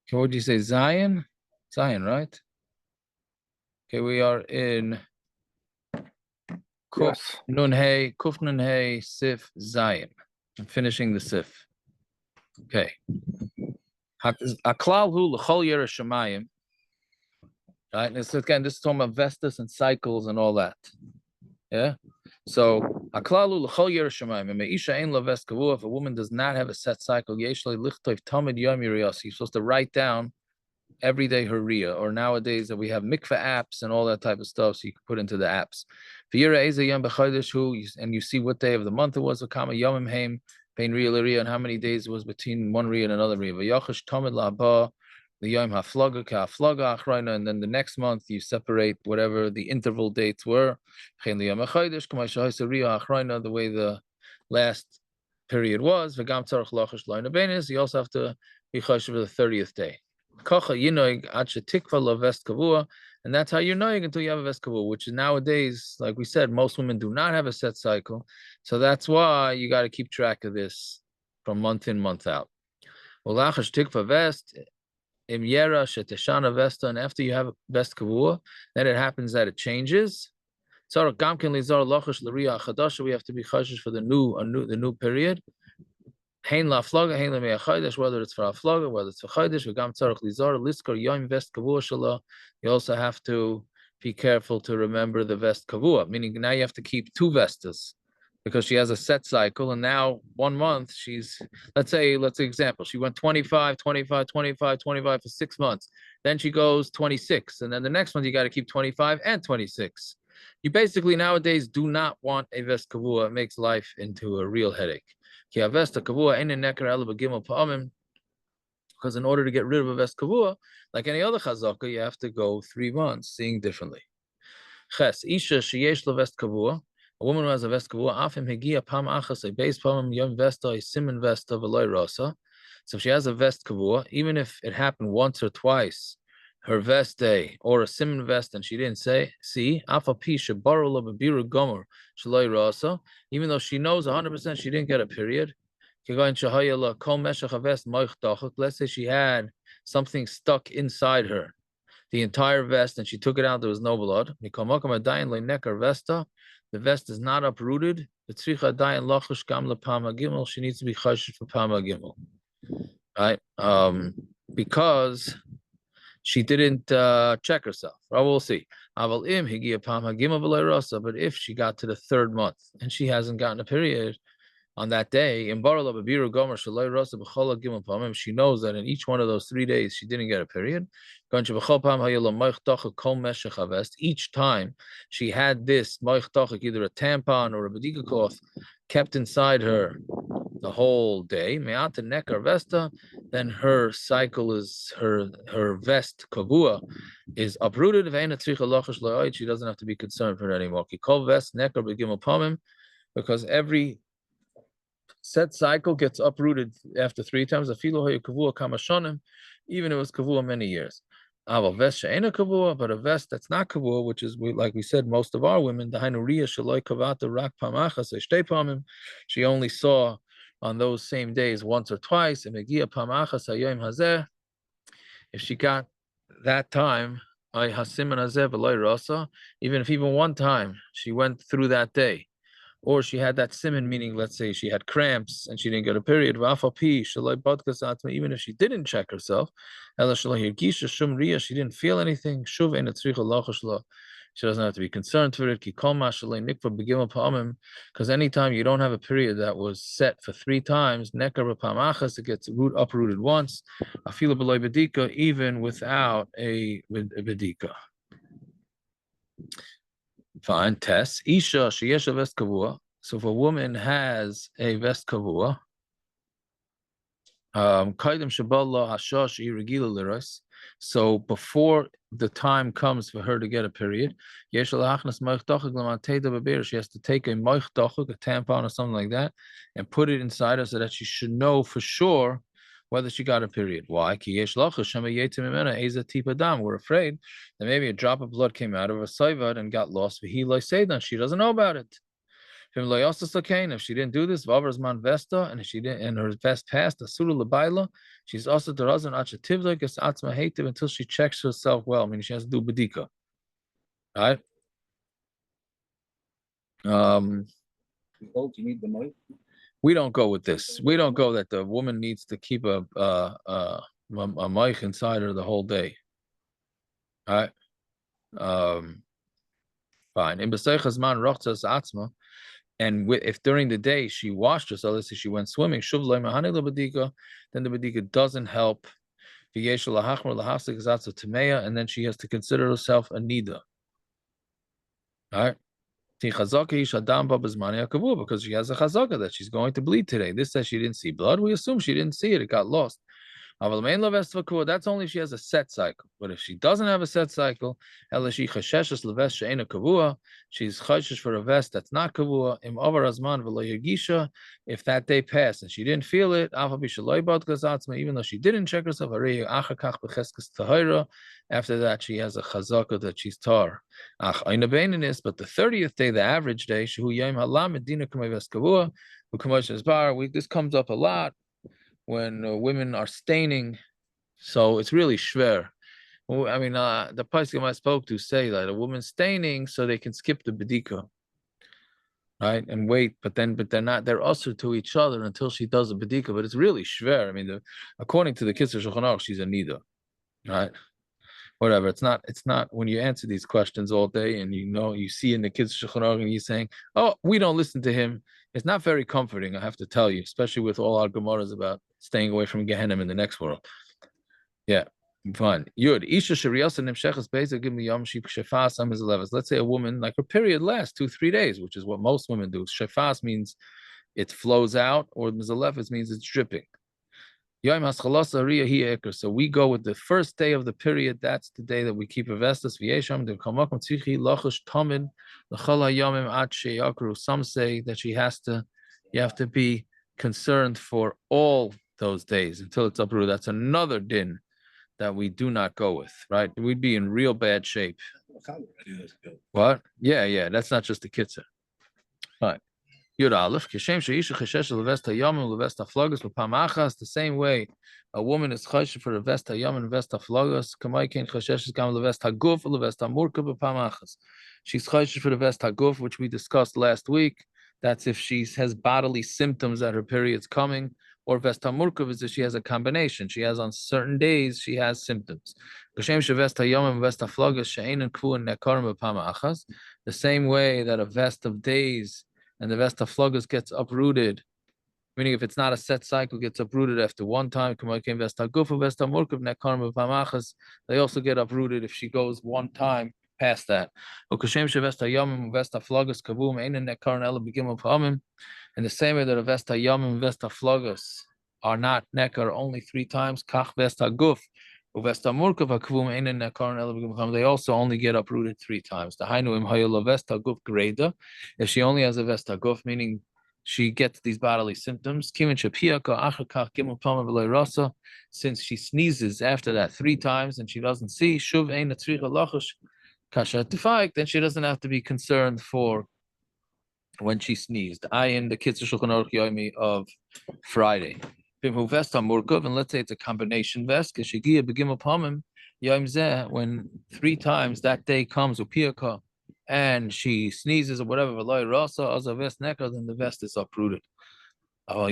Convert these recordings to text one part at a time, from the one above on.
Okay, what did you say? Zion? Zion, right? Okay, we are in Kuf Yes. Nun Hey, Kuf Nun Hey, Sif Zion. I'm finishing the Sif. Okay. Aklal hu l'chol yer shemayim. Right, and this is talking about Vestas and cycles and all that. Yeah. So aklalu l'chol yer shemayim. Meisha ein la vest kavua. If a woman does not have a set cycle, yeshli lichtov tamid yom yiriyasi. You're supposed to write down every day her riyah, or nowadays that we have mikveh apps and all that type of stuff, so you can put into the apps. And you see what day of the month it was, and how many days it was between one riyah and another riyah. The yom haflaga ka'aflaga achrayna, and then the next month you separate whatever the interval dates were. The way the last period was. You also have to be choshev for the 30th day. And that's how you're knowing until you have a vest kavua, which is nowadays, like we said, most women do not have a set cycle. So that's why you got to keep track of this from month in, month out. Vest. And after you have a vest kavua, then it happens that it changes. We have to be chashish for the new period. Whether it's for aflaga, whether it's for chaydish, you also have to be careful to remember the vest kavua, meaning now you have to keep two vestas because she has a set cycle, and now 1 month she's, let's say example, she went 25, 25, 25, 25 for 6 months. Then she goes 26, and then the next month you got to keep 25 and 26. You basically nowadays do not want a vest kavua. It makes life into a real headache. Because in order to get rid of a vest kavua, like any other chazaka, you have to go 3 months, seeing differently. Ches, isha sheyesh lo vest kavua, a woman who has a vest kavua, afim hegia pam achas, a base pam yom vesta, a simen vesta, v'loy rasa. So if she has a vest kavua, even if it happened once or twice, her vest day or a simen vest, and she didn't see, afa pisha barul biru gomer shloy rasa, even though she knows 100% she didn't get a period. Let's say she had something stuck inside her, the entire vest, and she took it out, there was no blood. The vest is not uprooted. She needs to be chashish for pama gimel, right? Because she didn't check herself. We'll see. But if she got to the 3rd month and she hasn't gotten a period on that day, she knows that in each one of those 3 days she didn't get a period. Each time she had this either a tampon or a badika cloth kept inside her the whole day, then her cycle is her vest kavua is uprooted. She doesn't have to be concerned for it anymore. Because every set cycle gets uprooted after 3 times. Even if it was kavua many years. But a vest that's not kavua, which is, like we said, most of our women, she only saw on those same days once or twice. If she got that time, even one time she went through that day, or she had that simon, meaning let's say she had cramps and she didn't get a period, even if she didn't check herself, she didn't feel anything, she doesn't have to be concerned for it, because anytime you don't have a period that was set for 3 times, it gets uprooted once, even without a bedika. Fine. Test. Isha sheyesh a vest kavua. So if a woman has a vest kavua, kaidem shabala hashash irregila liros. So before the time comes for her to get a period, she has to take a moich, a tampon or something like that, and put it inside her so that she should know for sure whether she got a period. Why? We're afraid that maybe a drop of blood came out of her saivad and got lost. She doesn't know about it. If she didn't do this, Vavrazman Vesta, and if she didn't, and her vest passed, Asura Labaila, she's also Tarazan Achativla gets Atzma Hativ until she checks herself well. I mean, she has to do Badika. Right? You need the mic? We don't go with this. We don't go that the woman needs to keep a mic inside her the whole day. All right. Fine. In B'Seichas Rochtzas Atzma, and if during the day she washed herself, let's say she went swimming, then the Badika doesn't help. And then she has to consider herself a Nida. All right. Because she has a chazaka that she's going to bleed today. This says she didn't see blood. We assume she didn't see it. It got lost. That's only if she has a set cycle. But if she doesn't have a set cycle, she's chayshish for a vest that's not kavua. If that day passed and she didn't feel it, even though she didn't check herself, after that she has a chazaka that she's tar. But the 30th day, the average day, this comes up a lot when women are staining, so it's really schwer. I mean, the poskim I spoke to say that a woman staining, so they can skip the bedika, right, and wait. But they're not. They're usher to each other until she does the bedika. But it's really schwer. I mean, according to the Kitzur Shulchan Aruch, she's a nida, right? Whatever. It's not when you answer these questions all day and you see in the Kitzur Shulchan Aruch and you're saying, "Oh, we don't listen to him." It's not very comforting, I have to tell you, especially with all our Gemaras about staying away from Gehenna in the next world. Yeah, fine. Yud. Isha Shariasa Nimshechas Beza give me Yom Ship Shefas Am Levas. Let's say a woman, like her period lasts 2-3 days, which is what most women do. Shefas means it flows out, or Mizalefas means it's dripping. So we go with the first day of the period. That's the day that we keep a vestas. Some say that you have to be concerned for all those days until it's uprooted. That's another din that we do not go with, right? We'd be in real bad shape. What? Yeah. That's not just the kitzur. Right. Yud Aleph, Kishem Sheisha Cheshesh Levesta Yomim Levesta Flogus L'Pamachas. The same way a woman is cheshesh for Levesta Yomim Levesta Flogus. Kamay Ken Cheshesh Gam Levesta Guf Levesta Murka L'Pamachas. She's cheshesh for Levesta Guf, which we discussed last week. That's if she has bodily symptoms that her period's coming, or Vesta Murkav is if she has a combination. She has on certain days she has symptoms. Kishem Shevesta Yomim Vesta Flogus She'ein Kvu and Nekarim L'Pamachas. The same way that a vest of days and the Vesta Flogus gets uprooted, meaning if it's not a set cycle, gets uprooted after one time. They also get uprooted if she goes one time past that. In the same way that a Vesta Yomim and Vesta Flogus are not nekar only 3 times, they also only get uprooted 3 times. If she only has a Vesta Guf, meaning she gets these bodily symptoms, since she sneezes after that 3 times and she doesn't see, then she doesn't have to be concerned for when she sneezed. In the Kitzur Shulchan Aruch Yomi of Friday. And let's say it's a combination vest, when 3 times that day comes with piyaka and she sneezes or whatever, then the vest is uprooted. But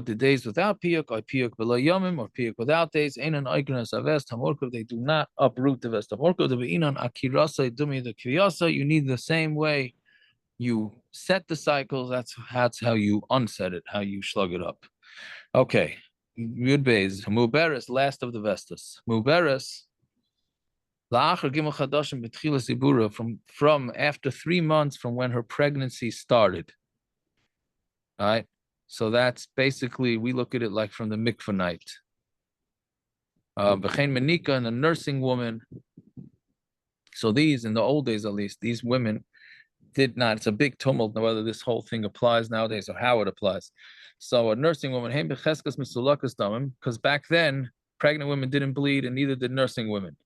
the days without piyuk, or piyuk without days, they do not uproot the vest. You need the same way you set the cycles, that's how you unset it, how you slug it up. Okay, Yud Beis, Muberes, last of the Vestas. Muberes, from after 3 months from when her pregnancy started. All right, so that's basically, we look at it like from the mikvah night. B'chein menika, and a nursing woman. So these, in the old days at least, these women did not, it's a big tumult whether this whole thing applies nowadays or how it applies. So a nursing woman, because back then pregnant women didn't bleed and neither did nursing women.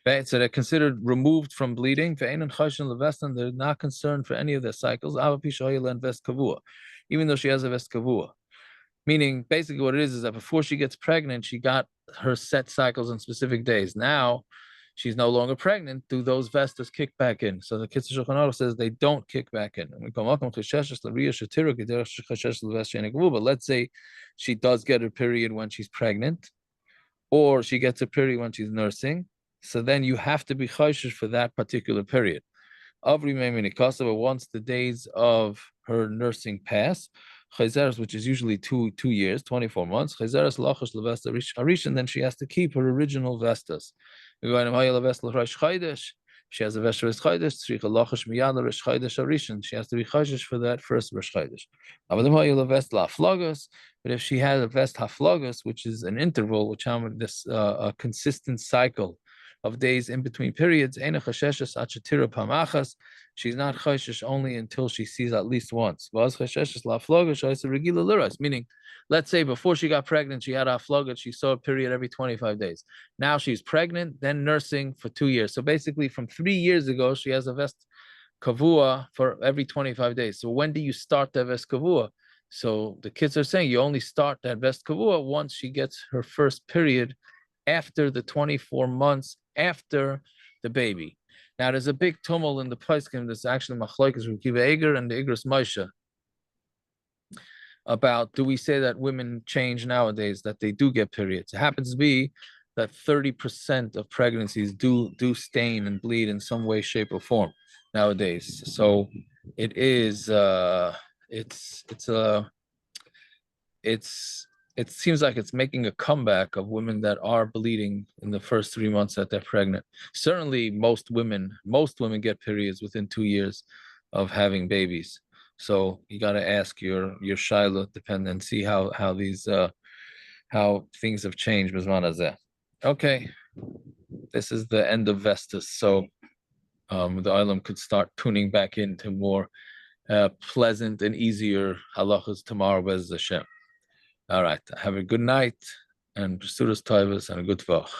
Right? So they're considered removed from bleeding. They're not concerned for any of their cycles. Even though she has a vest kavua. Meaning, basically, what it is that before she gets pregnant, she got her set cycles on specific days. Now, she's no longer pregnant. Do those vestas kick back in? So the Kitzur Shulchan Aruch says they don't kick back in. But let's say she does get a period when she's pregnant, or she gets a period when she's nursing. So then you have to be chayshish for that particular period. Once the days of her nursing pass, which is usually two years, 24 months, and then she has to keep her original vestas. She has a vestas chaydesh, she has to be chayshish for that first Rosh Chodesh. But if she has a vest haflogos, which is an interval, which this a consistent cycle of days in between periods, she's not chayshish only until she sees at least once. Meaning, let's say before she got pregnant, she had haflogos, she saw a period every 25 days. Now she's pregnant, then nursing for 2 years. So basically, from 3 years ago, she has a vest kavua for every 25 days. So when do you start that vest kavua? So the kids are saying you only start that vest kavua once she gets her first period after the 24 months after the baby. Now there's a big tumult in the Paiskim. There's actually machlokes with Kiva Eger and the Igros Moshe about, do we say that women change nowadays, that they do get periods? It happens to be that 30% of pregnancies do stain and bleed in some way, shape, or form nowadays. So it is it seems like it's making a comeback of women that are bleeding in the first 3 months that they're pregnant. Certainly most women get periods within 2 years of having babies. So you got to ask your shaila, depend and see how these how things have changed. Okay, this is the end of Vestas. So the Olam could start tuning back into more pleasant and easier halachas tomorrow, Bez Hashem. All right, have a good night and Pursutas Taivas and a good vach.